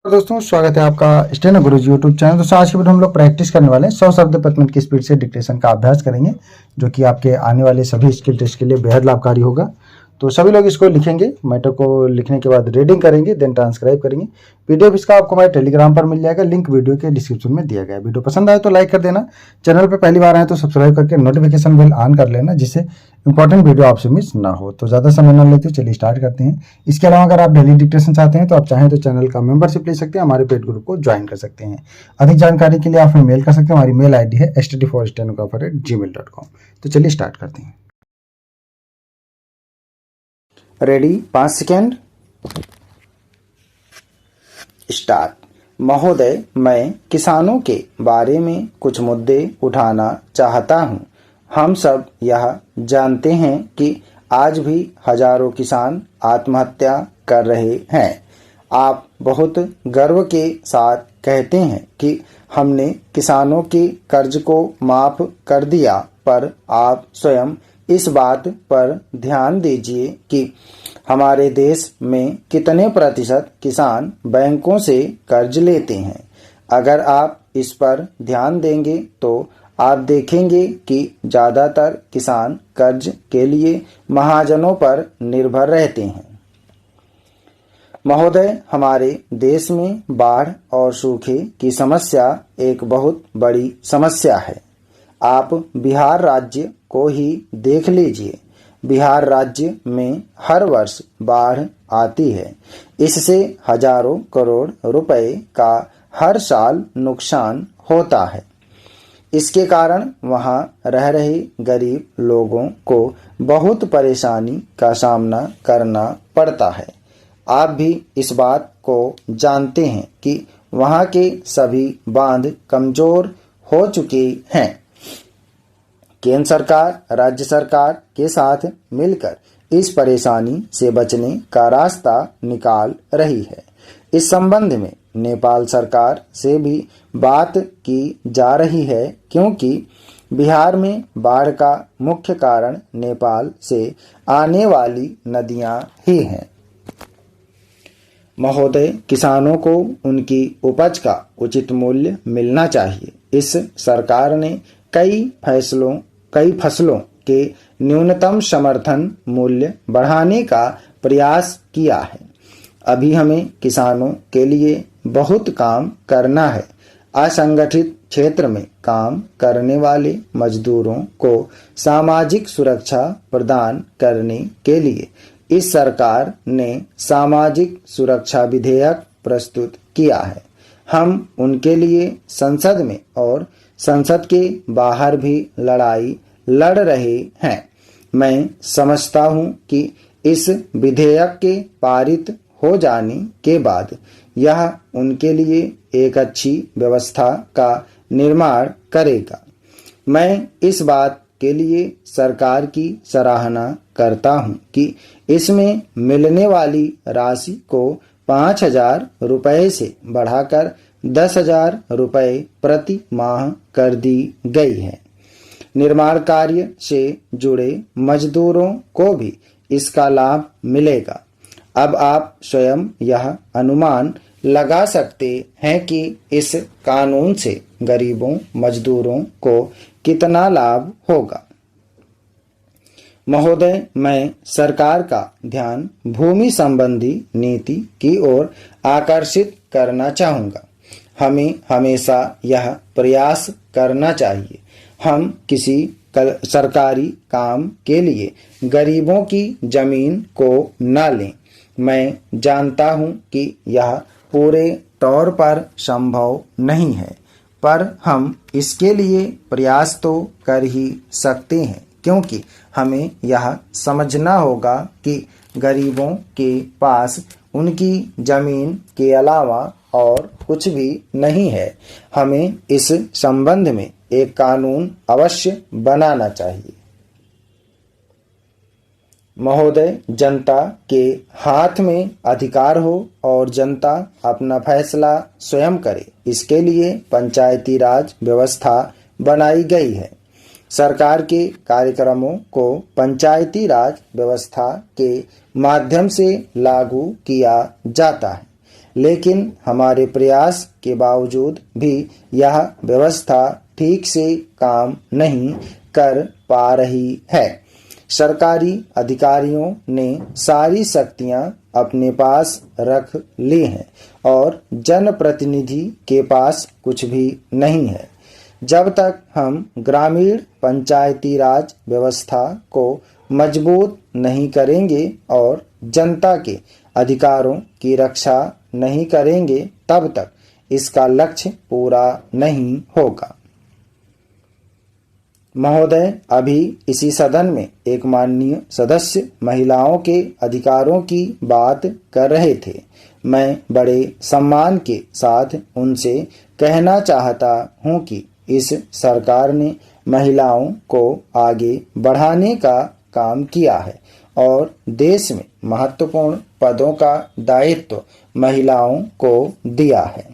तो दोस्तों स्वागत है आपका स्टेनो गुरुजी यूट्यूब चैनल। दोस्तों आज की वीडियो हम लोग प्रैक्टिस करने वाले हैं 100 शब्द प्रति मिनट की स्पीड से डिक्टेशन का अभ्यास करेंगे, जो कि आपके आने वाले सभी स्किल टेस्ट के लिए बेहद लाभकारी होगा। तो सभी लोग इसको लिखेंगे, मैटर को लिखने के बाद रीडिंग करेंगे, देन ट्रांसक्राइब करेंगे। पीडीएफ इसका आपको हमारे टेलीग्राम पर मिल जाएगा, लिंक वीडियो के डिस्क्रिप्शन में दिया गया है। वीडियो पसंद आए तो लाइक कर देना, चैनल पर पहली बार आए तो सब्सक्राइब करके नोटिफिकेशन बेल ऑन कर लेना, जिससे इंपॉर्टेंट वीडियो आपसे मिस ना हो। तो ज़्यादा समय ना लेते चलिए स्टार्ट करते हैं। इसके अलावा अगर आप डेली डिक्टेशन चाहते हैं तो आप चाहें तो चैनल का मेंबरशिप ले सकते हैं, हमारे पेड ग्रुप को ज्वाइन कर सकते हैं। अधिक जानकारी के लिए आप हमें मेल कर सकते हैं, हमारी मेल आईडी है std4steno@gmail.com। तो चलिए स्टार्ट करते हैं। Ready, 5 second, start. महोदय, मैं किसानों के बारे में कुछ मुद्दे उठाना चाहता हूं। हम सब यह जानते हैं कि आज भी हजारों किसान आत्महत्या कर रहे हैं। आप बहुत गर्व के साथ कहते हैं कि हमने किसानों के कर्ज को माफ कर दिया, पर आप स्वयं इस बात पर ध्यान दीजिए कि हमारे देश में कितने प्रतिशत किसान बैंकों से कर्ज लेते हैं। अगर आप इस पर ध्यान देंगे तो आप देखेंगे कि ज़्यादातर किसान कर्ज के लिए महाजनों पर निर्भर रहते हैं। महोदय, हमारे देश में बाढ़ और सूखे की समस्या एक बहुत बड़ी समस्या है। आप बिहार राज्य को ही देख लीजिए। बिहार राज्य में हर वर्ष बाढ़ आती है। इससे हजारों करोड़ रुपए का हर साल नुकसान होता है। इसके कारण वहां रह रहे गरीब लोगों को बहुत परेशानी का सामना करना पड़ता है। आप भी इस बात को जानते हैं कि वहां के सभी बांध कमजोर हो चुके हैं। केंद्र सरकार राज्य सरकार के साथ मिलकर इस परेशानी से बचने का रास्ता निकाल रही है। इस संबंध में नेपाल सरकार से भी बात की जा रही है, क्योंकि बिहार में बाढ़ का मुख्य कारण नेपाल से आने वाली नदियां ही हैं। महोदय, किसानों को उनकी उपज का उचित मूल्य मिलना चाहिए। इस सरकार ने कई फसलों के न्यूनतम समर्थन मूल्य बढ़ाने का प्रयास किया है। अभी हमें किसानों के लिए बहुत काम करना है। असंगठित क्षेत्र में काम करने वाले मजदूरों को सामाजिक सुरक्षा प्रदान करने के लिए इस सरकार ने सामाजिक सुरक्षा विधेयक प्रस्तुत किया है। हम उनके लिए संसद में और संसद के बाहर भी लड़ाई लड़ रहे हैं। मैं समझता हूं कि इस विधेयक के पारित हो जाने के बाद यह उनके लिए एक अच्छी व्यवस्था का निर्माण करेगा। मैं इस बात के लिए सरकार की सराहना करता हूं कि इसमें मिलने वाली राशि को 5,000 रुपए से बढ़ाकर 10,000 रुपए प्रति माह कर दी गई है। निर्माण कार्य से जुड़े मजदूरों को भी इसका लाभ मिलेगा। अब आप स्वयं यह अनुमान लगा सकते हैं कि इस कानून से गरीबों मजदूरों को कितना लाभ होगा। महोदय, मैं सरकार का ध्यान भूमि संबंधी नीति की ओर आकर्षित करना चाहूँगा। हमें हमेशा यह प्रयास करना चाहिए हम किसी सरकारी काम के लिए गरीबों की जमीन को न लें। मैं जानता हूं कि यह पूरे तौर पर संभव नहीं है, पर हम इसके लिए प्रयास तो कर ही सकते हैं, क्योंकि हमें यह समझना होगा कि गरीबों के पास उनकी जमीन के अलावा और कुछ भी नहीं है। हमें इस संबंध में एक कानून अवश्य बनाना चाहिए। महोदय, जनता के हाथ में अधिकार हो और जनता अपना फैसला स्वयं करे, इसके लिए पंचायती राज व्यवस्था बनाई गई है। सरकार के कार्यक्रमों को पंचायती राज व्यवस्था के माध्यम से लागू किया जाता है। लेकिन हमारे प्रयास के बावजूद भी यह व्यवस्था ठीक से काम नहीं कर पा रही है। सरकारी अधिकारियों ने सारी शक्तियां अपने पास रख ली हैं और जनप्रतिनिधि के पास कुछ भी नहीं है। जब तक हम ग्रामीण पंचायती राज व्यवस्था को मजबूत नहीं करेंगे और जनता के अधिकारों की रक्षा नहीं करेंगे, तब तक इसका लक्ष्य पूरा नहीं होगा। महोदय, अभी इसी सदन में एक माननीय सदस्य महिलाओं के अधिकारों की बात कर रहे थे। मैं बड़े सम्मान के साथ उनसे कहना चाहता हूं कि इस सरकार ने महिलाओं को आगे बढ़ाने का काम किया है और देश में महत्वपूर्ण पदों का दायित्व महिलाओं को दिया है।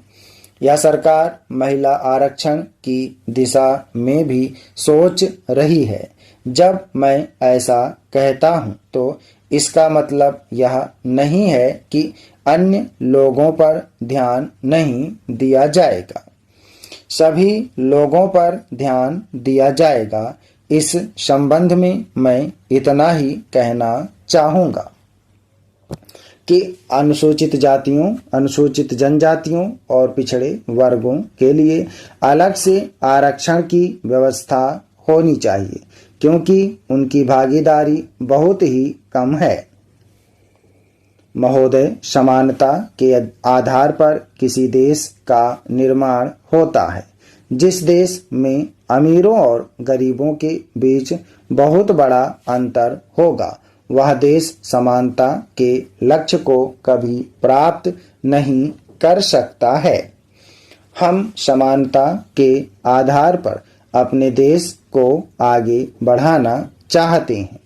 यह सरकार महिला आरक्षण की दिशा में भी सोच रही है। जब मैं ऐसा कहता हूं तो इसका मतलब यह नहीं है कि अन्य लोगों पर ध्यान नहीं दिया जाएगा। सभी लोगों पर ध्यान दिया जाएगा। इस संबंध में मैं इतना ही कहना चाहूँगा कि अनुसूचित जातियों, अनुसूचित जनजातियों और पिछड़े वर्गों के लिए अलग से आरक्षण की व्यवस्था होनी चाहिए, क्योंकि उनकी भागीदारी बहुत ही कम है। महोदय, समानता के आधार पर किसी देश का निर्माण होता है। जिस देश में अमीरों और गरीबों के बीच बहुत बड़ा अंतर होगा, वह देश समानता के लक्ष्य को कभी प्राप्त नहीं कर सकता है। हम समानता के आधार पर अपने देश को आगे बढ़ाना चाहते हैं।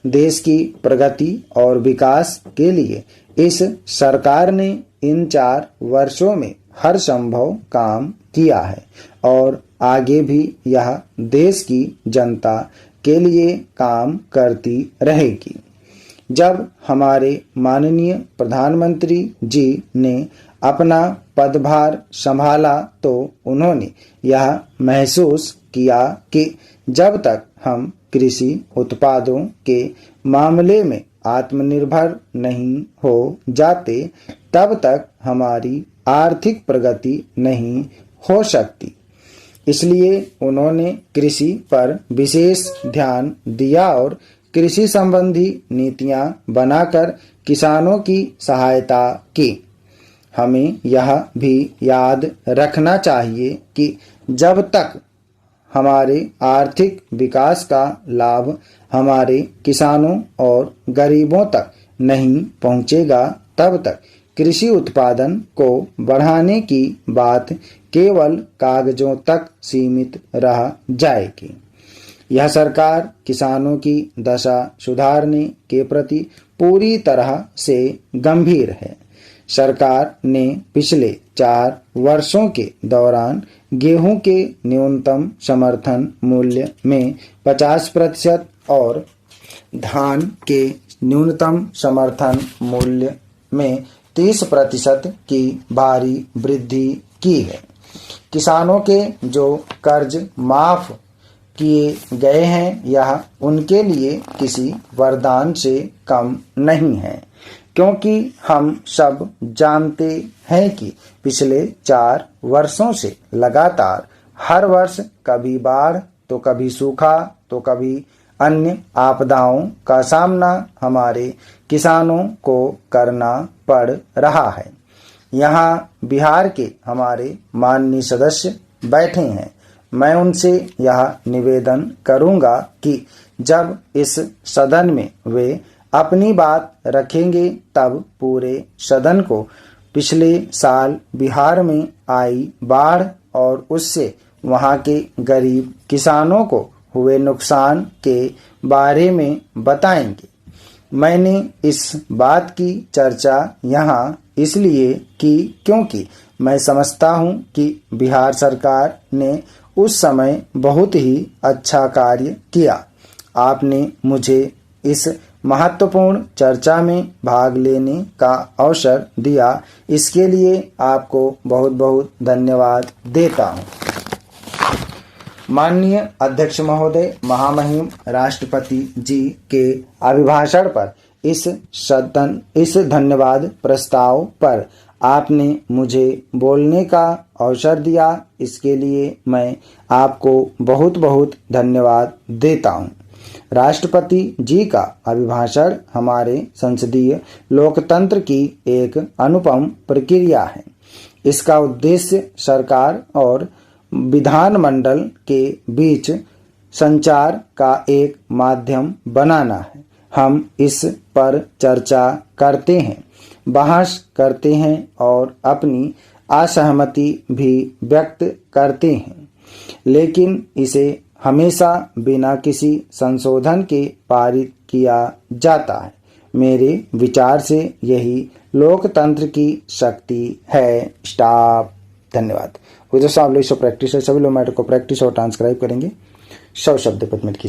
देश की प्रगति और विकास के लिए इस सरकार ने इन 4 वर्षों में हर संभव काम किया है और आगे भी यह देश की जनता के लिए काम करती रहेगी। जब हमारे माननीय प्रधानमंत्री जी ने अपना पदभार संभाला तो उन्होंने यह महसूस किया कि जब तक हम कृषि उत्पादों के मामले में आत्मनिर्भर नहीं हो जाते, तब तक हमारी आर्थिक प्रगति नहीं हो सकती। इसलिए उन्होंने कृषि पर विशेष ध्यान दिया और कृषि संबंधी नीतियां बनाकर किसानों की सहायता की। हमें यह भी याद रखना चाहिए कि जब तक हमारे आर्थिक विकास का लाभ हमारे किसानों और गरीबों तक नहीं पहुंचेगा, तब तक कृषि उत्पादन को बढ़ाने की बात केवल कागजों तक सीमित रह जाएगी। यह सरकार किसानों की दशा सुधारने के प्रति पूरी तरह से गंभीर है। सरकार ने पिछले 4 वर्षों के दौरान गेहूं के न्यूनतम समर्थन मूल्य में 50% और धान के न्यूनतम समर्थन मूल्य में 30% की भारी वृद्धि की है। किसानों के जो कर्ज माफ किए गए हैं, यह उनके लिए किसी वरदान से कम नहीं है, क्योंकि हम सब जानते हैं कि पिछले 4 वर्षों से लगातार हर वर्ष कभी बाढ़ तो कभी सूखा तो कभी अन्य आपदाओं का सामना हमारे किसानों को करना पड़ रहा है। यहाँ बिहार के हमारे माननीय सदस्य बैठे हैं। मैं उनसे यह निवेदन करूंगा कि जब इस सदन में वे अपनी बात रखेंगे, तब पूरे सदन को पिछले साल बिहार में आई बाढ़ और उससे वहां के गरीब किसानों को हुए नुकसान के बारे में बताएंगे। मैंने इस बात की चर्चा यहाँ इसलिए की क्योंकि मैं समझता हूँ कि बिहार सरकार ने उस समय बहुत ही अच्छा कार्य किया। आपने मुझे इस महत्वपूर्ण चर्चा में भाग लेने का अवसर दिया। इसके लिए आपको बहुत बहुत धन्यवाद देता हूँ। माननीय अध्यक्ष महोदय, महामहिम राष्ट्रपति जी के अभिभाषण पर इस धन्यवाद प्रस्ताव पर आपने मुझे बोलने का अवसर दिया, इसके लिए मैं आपको बहुत बहुत धन्यवाद देता हूँ। राष्ट्रपति जी का अभिभाषण हमारे संसदीय लोकतंत्र की एक अनुपम प्रक्रिया है। इसका उद्देश्य सरकार और विधानमंडल के बीच संचार का एक माध्यम बनाना है। हम इस पर चर्चा करते हैं, बहस करते हैं और अपनी असहमति भी व्यक्त करते हैं, लेकिन इसे हमेशा बिना किसी संशोधन के पारित किया जाता है। मेरे विचार से यही लोकतंत्र की शक्ति है। स्टॉप। धन्यवाद। दोस्तों, आप लोग प्रैक्टिस है, सभी लोग मैटर को प्रैक्टिस और ट्रांसक्राइब करेंगे। 100 शब्द पर मिनट की